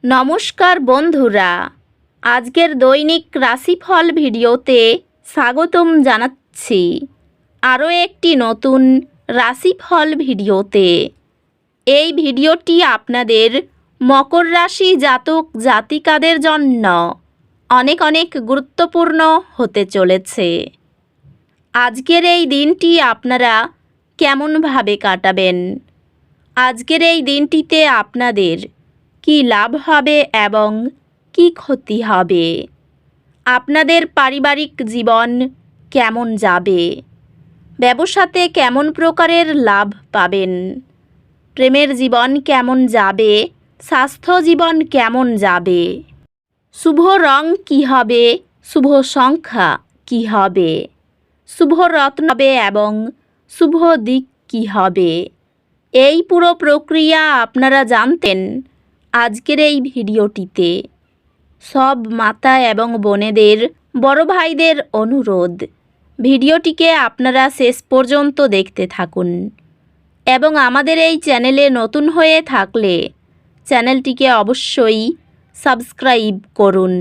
নমস্কার বন্ধুরা, আজকের দৈনিক রাশিফল ভিডিওতে স্বাগতম জানাচ্ছি আরও একটি নতুন রাশিফল ভিডিওতে। এই ভিডিওটি আপনাদের মকর রাশি জাতক জাতিকাদের জন্য অনেক অনেক গুরুত্বপূর্ণ হতে চলেছে। আজকের এই দিনটি আপনারা কেমনভাবে কাটাবেন? আজকের এই দিনটিতে আপনাদের কি লাভ হবে এবং কি ক্ষতি হবে? আপনাদের পারিবারিক জীবন কেমন যাবে? ব্যবসাতে কেমন প্রকারের লাভ পাবেন? প্রেমের জীবন কেমন যাবে? স্বাস্থ্য জীবন কেমন যাবে? শুভ রং কি হবে? শুভ সংখ্যা কি হবে? শুভ রত্ন হবে এবং শুভ দিক কি হবে? এই পুরো প্রক্রিয়া আপনারা জানতেন আজকের এই ভিডিওটিতে। সব মাতা এবং বোনেদের, বড় ভাইদের অনুরোধ, ভিডিওটিকে আপনারা শেষ পর্যন্ত দেখতে থাকুন এবং আমাদের এই চ্যানেলে নতুন হয়ে থাকলে চ্যানেলটিকে অবশ্যই সাবস্ক্রাইব করুন,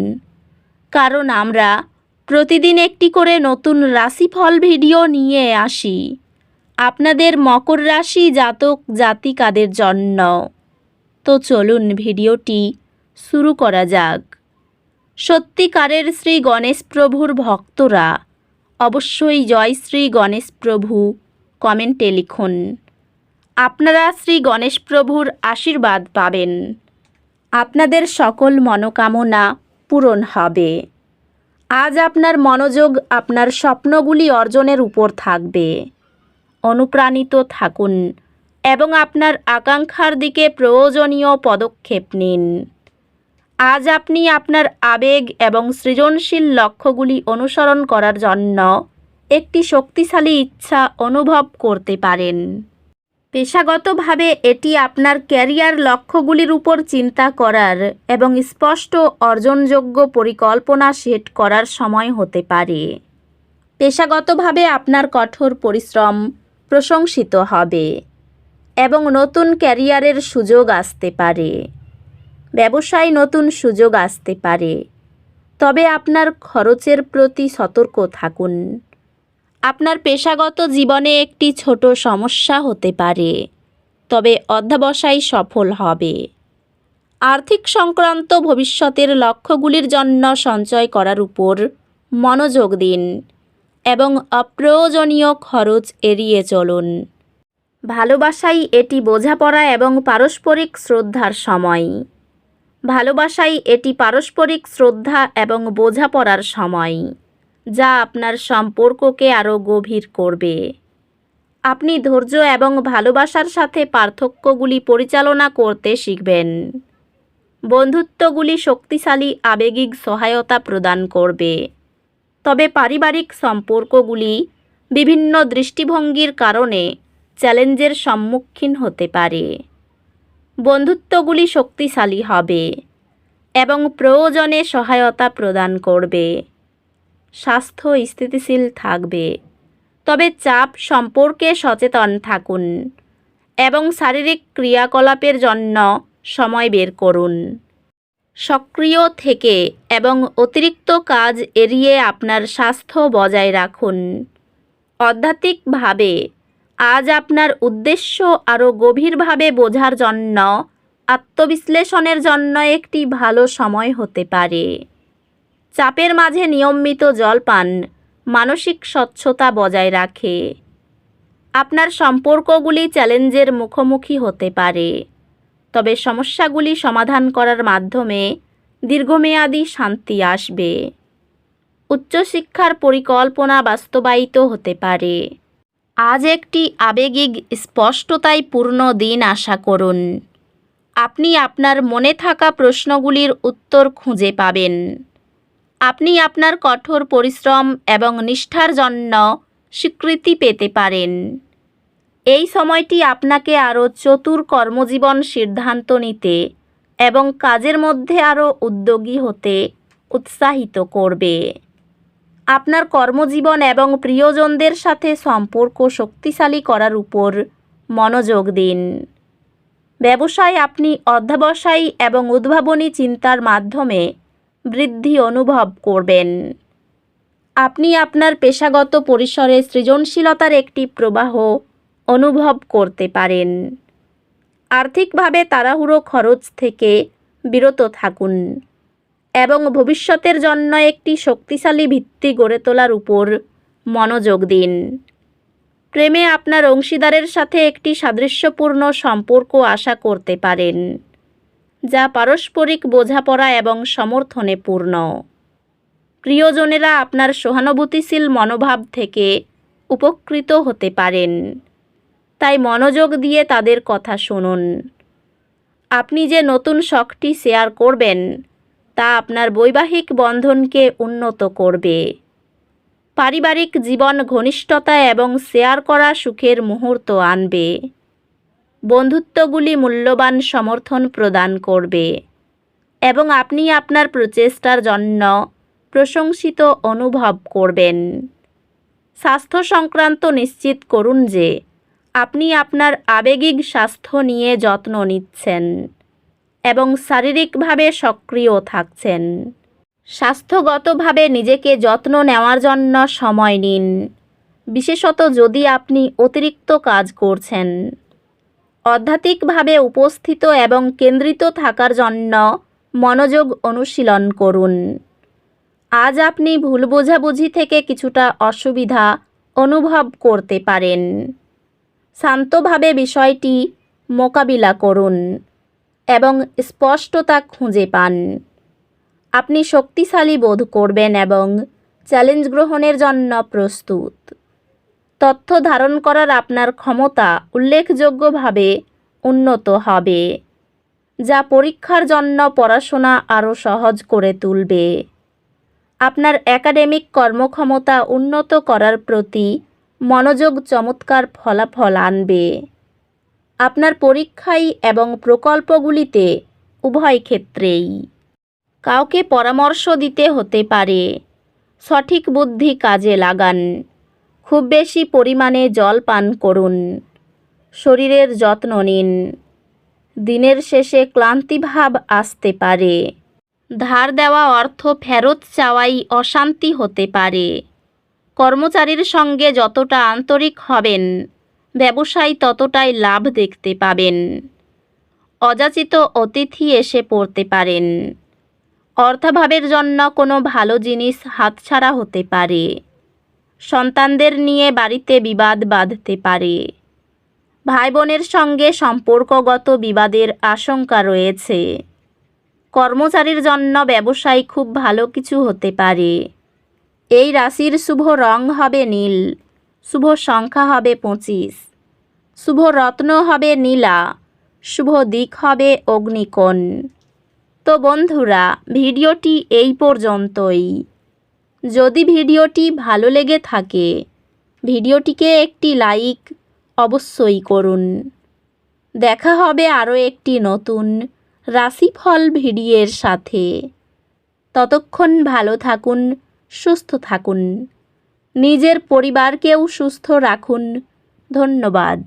কারণ আমরা প্রতিদিন একটি করে নতুন রাশিফল ভিডিও নিয়ে আসি আপনাদের মকর রাশি জাতক জাতিকাদের জন্য। তো চলুন ভিডিওটি শুরু করা যাক। সত্যিকারের শ্রী গণেশ প্রভুর ভক্তরা অবশ্যই জয় শ্রী গণেশ প্রভু কমেন্টে লিখুন। আপনারা শ্রী গণেশ প্রভুর আশীর্বাদ পাবেন। আপনাদের সকল মনোকামনা পূরণ হবে। আজ আপনার মনোযোগ আপনার স্বপ্নগুলি অর্জনের উপর থাকবে। অনুপ্রাণিত থাকুন এবং আপনার আকাঙ্ক্ষার দিকে প্রয়োজনীয় পদক্ষেপ নিন। আজ আপনি আপনার আবেগ এবং সৃজনশীল লক্ষ্যগুলি অনুসরণ করার জন্য একটি শক্তিশালী ইচ্ছা অনুভব করতে পারেন। পেশাগতভাবে এটি আপনার ক্যারিয়ার লক্ষ্যগুলির উপর চিন্তা করার এবং স্পষ্ট অর্জনযোগ্য পরিকল্পনা সেট করার সময় হতে পারে। পেশাগতভাবে আপনার কঠোর পরিশ্রম প্রশংসিত হবে এবং নতুন ক্যারিয়ারের সুযোগ আসতে পারে। ব্যবসায় নতুন সুযোগ আসতে পারে, তবে আপনার খরচের প্রতি সতর্ক থাকুন। আপনার পেশাগত জীবনে একটি ছোট সমস্যা হতে পারে, তবে অধ্যবসায় সফল হবে। আর্থিক সংক্রান্ত ভবিষ্যতের লক্ষ্যগুলির জন্য সঞ্চয় করার উপর মনোযোগ দিন এবং অপ্রয়োজনীয় খরচ এড়িয়ে চলুন। ভালোবাসায় এটি বোঝাপড়া এবং পারস্পরিক শ্রদ্ধার সময়। ভালোবাসায় এটি পারস্পরিক শ্রদ্ধা এবং বোঝাপড়ার সময়, যা আপনার সম্পর্ককে আরও গভীর করবে। আপনি ধৈর্য এবং ভালোবাসার সাথে পার্থক্যগুলি পরিচালনা করতে শিখবেন। বন্ধুত্বগুলি শক্তিশালী আবেগিক সহায়তা প্রদান করবে, তবে পারিবারিক সম্পর্কগুলি বিভিন্ন দৃষ্টিভঙ্গির কারণে চ্যালেঞ্জের সম্মুখীন হতে পারে। বন্ধুত্বগুলি শক্তিশালী হবে এবং প্রয়োজনে সহায়তা প্রদান করবে। স্বাস্থ্য স্থিতিশীল থাকবে, তবে চাপ সম্পর্কে সচেতন থাকুন এবং শারীরিক ক্রিয়াকলাপের জন্য সময় বের করুন। সক্রিয় থেকে এবং অতিরিক্ত কাজ এড়িয়ে আপনার স্বাস্থ্য বজায় রাখুন। আধ্যাত্মিকভাবে আজ আপনার উদ্দেশ্য আরও গভীরভাবে বোঝার জন্য আত্মবিশ্লেষণের জন্য একটি ভালো সময় হতে পারে। চাপের মাঝে নিয়মিত জল পান মানসিক স্বচ্ছতা বজায় রাখে। আপনার সম্পর্কগুলি চ্যালেঞ্জের মুখোমুখি হতে পারে, তবে সমস্যাগুলি সমাধান করার মাধ্যমে দীর্ঘমেয়াদী শান্তি আসবে। উচ্চশিক্ষার পরিকল্পনা বাস্তবায়িত হতে পারে। আজ একটি আবেগিক স্পষ্টতায় পূর্ণ দিন আশা করুন। আপনি আপনার মনে থাকা প্রশ্নগুলির উত্তর খুঁজে পাবেন। আপনি আপনার কঠোর পরিশ্রম এবং নিষ্ঠার জন্য স্বীকৃতি পেতে পারেন। এই সময়টি আপনাকে আরও চতুর কর্মজীবন সিদ্ধান্ত নিতে এবং কাজের মধ্যে আরও উদ্যোগী হতে উৎসাহিত করবে। আপনার কর্মজীবন এবং প্রিয়জনদের সাথে সম্পর্ক শক্তিশালী করার উপর মনোযোগ দিন। ব্যবসায় আপনি অধ্যবসায়ী এবং উদ্ভাবনী চিন্তার মাধ্যমে বৃদ্ধি অনুভব করবেন। আপনি আপনার পেশাগত পরিসরে সৃজনশীলতার একটি প্রবাহ অনুভব করতে পারেন। আর্থিকভাবে তাড়াহুড়ো খরচ থেকে বিরত থাকুন এবং ভবিষ্যতের জন্য একটি শক্তিশালী ভিত্তি গড়ে তোলার উপর মনোযোগ দিন। প্রেমে আপনার অংশীদারের সাথে একটি সাদৃশ্যপূর্ণ সম্পর্ক আশা করতে পারেন, যা পারস্পরিক বোঝাপড়া এবং সমর্থনে পূর্ণ। প্রিয়জনেরা আপনার সহানুভূতিশীল মনোভাব থেকে উপকৃত হতে পারেন, তাই মনোযোগ দিয়ে তাদের কথা শুনুন। আপনি যে নতুন শখটি শেয়ার করবেন তা আপনার বৈবাহিক বন্ধনকে উন্নত করবে। পারিবারিক জীবন ঘনিষ্ঠতা এবং শেয়ার করা সুখের মুহূর্ত আনবে। বন্ধুত্বগুলি মূল্যবান সমর্থন প্রদান করবে এবং আপনি আপনার প্রচেষ্টার জন্য প্রশংসিত অনুভব করবেন। স্বাস্থ্য সংক্রান্ত নিশ্চিত করুন যে আপনি আপনার আবেগিক স্বাস্থ্য নিয়ে যত্ন নিচ্ছেন এবং শারীরিকভাবে সক্রিয় থাকছেন। স্বাস্থ্যগতভাবে নিজেকে যত্ন নেওয়ার জন্য সময় নিন, বিশেষত যদি আপনি অতিরিক্ত কাজ করছেন। আধ্যাত্মিকভাবে উপস্থিত এবং কেন্দ্রিত থাকার জন্য মনোযোগ অনুশীলন করুন। আজ আপনি ভুল বোঝাবুঝি থেকে কিছুটা অসুবিধা অনুভব করতে পারেন। শান্তভাবে বিষয়টি মোকাবিলা করুন এবং স্পষ্টতা খুঁজে পান। আপনি শক্তিশালী বোধ করবেন এবং চ্যালেঞ্জ গ্রহণের জন্য প্রস্তুত। তথ্য ধারণ করার আপনার ক্ষমতা উল্লেখযোগ্যভাবে উন্নত হবে, যা পরীক্ষার জন্য পড়াশোনা আরও সহজ করে তুলবে। আপনার একাডেমিক কর্মক্ষমতা উন্নত করার প্রতি মনোযোগ চমৎকার ফলাফল আনবে। আপনার পরীক্ষায় এবং প্রকল্পগুলিতে উভয় ক্ষেত্রেই কাউকে পরামর্শ দিতে হতে পারে। সঠিক বুদ্ধি কাজে লাগান। খুব বেশি পরিমাণে জল পান করুন। শরীরের যত্ন নিন। দিনের শেষে ক্লান্তিভাব আসতে পারে। ধার দেওয়া অর্থ ফেরত চাওয়াই অশান্তি হতে পারে। কর্মচারীর সঙ্গে যতটা আন্তরিক হবেন, ব্যবসায় ততটাই লাভ দেখতে পাবেন। অযাচিত অতিথি এসে পড়তে পারেন। অর্থাভাবের জন্য কোনো ভালো জিনিস হাতছাড়া হতে পারে। সন্তানদের নিয়ে বাড়িতে বিবাদ বাঁধতে পারে। ভাই বোনের সঙ্গে সম্পর্কগত বিবাদের আশঙ্কা রয়েছে। কর্মচারীর জন্য ব্যবসায় খুব ভালো কিছু হতে পারে। এই রাশির শুভ রং হবে নীল, শুভ সংখ্যা হবে 25, শুভ রত্ন হবে নীলা, শুভ দিক হবে অগ্নিকোণ। তো বন্ধুরা, ভিডিওটি এই পর্যন্তই। যদি ভিডিওটি ভালো লেগে থাকে, ভিডিওটিকে একটি লাইক অবশ্যই করুন। দেখা হবে আরও একটি নতুন রাশিফল ভিডিওর সাথে। ততক্ষণ ভালো থাকুন, সুস্থ থাকুন, নিজের পরিবারকেও সুস্থ রাখুন। ধন্যবাদ।